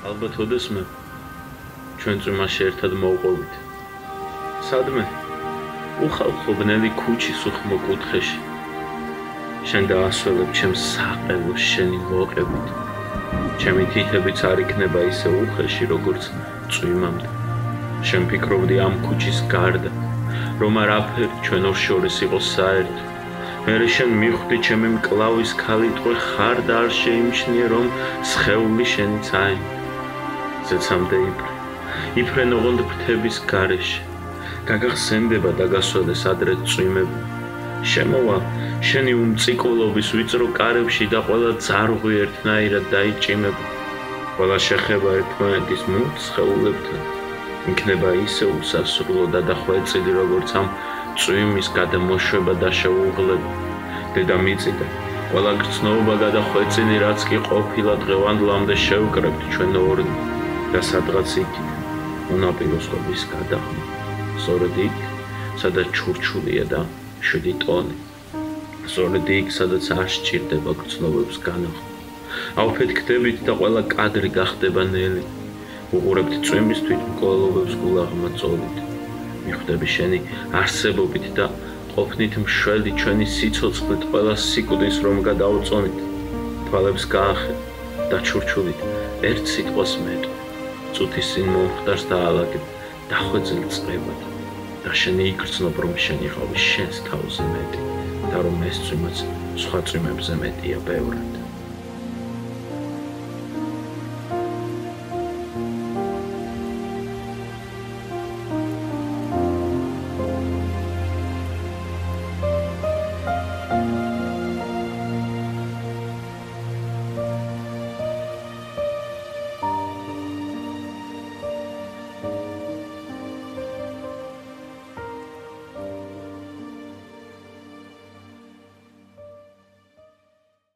ალბათ ოდესმე ჩვენ წვიმაში ერთად მოვყოვით. სადმე უხალხო ბნელი ქუჩის უხმო კუთხეში შენ დაასველებ ჩემს საყელოს შენი ლოყებით. ჩემი თითებიც არ იქნება ისე უხეში, როგორც წვიმამდე. შენ ფიქრობდი ამ ქუჩის გარდა, რომ არაფერი ჩვენ ორ შორის იყოს საერთო. მერე შენ მიხვდი ჩემი მკლავის ქალიტყვი ხარ და არ შეიმჩნიე, რომ სხეული შენიც აი. ზეცამდე იფრენ ოღონდ ფრთების გარეშე. გაგახსენდება და გასვედეს ადრე წვიმები. შემოვა შენი უმწიკულობის ვიწრო კარებში და ყველა ძარღვი ერთნაირად დაიჭიმება. ყველა შეხება ერთმანეთის მუდ სხეულებთან იქნება ისე უსასრულო და დახვეწილი, როგორც ამ წვიმის გადამოშვება და შეუღლება. დედამიწიდან ყველა გრძნობა გადახვეწილი, რაც კი ყოფილა დღევანდლამდე შევკრებთ ჩვენ ორი და სადღაც იქ უნაპირო სხვების გადაღმა. სწორედ იქ, სადაც ჩურჩულია და 7 ტონი. სწორედ იქ, სადაც არ სჭირდება გრძნობებს განახვა. ავფეთქდებით და ყველა კადრი გახდება ნელი. უყურებთ წვიმის თვითმკვლელობებს გულაღმაწოლით. მიხვდები შენი არსებობით და ყოფნით მშველი ჩვენი სიცოცხლით ყველა სიკვდილს რომ გადავწონით. თვალებს გაახეთ და ჩურჩულით ერთ სიტყვას მეტყვი. წუთის წინ მომხდარს დაალაგებ დახვეწილ წყებად და შენი იგრძნობ, რომ შენ იყავი შენს თავზე მეტი და რომ ეს წვიმაც სხვა წვიმებზე მეტია ბევრად.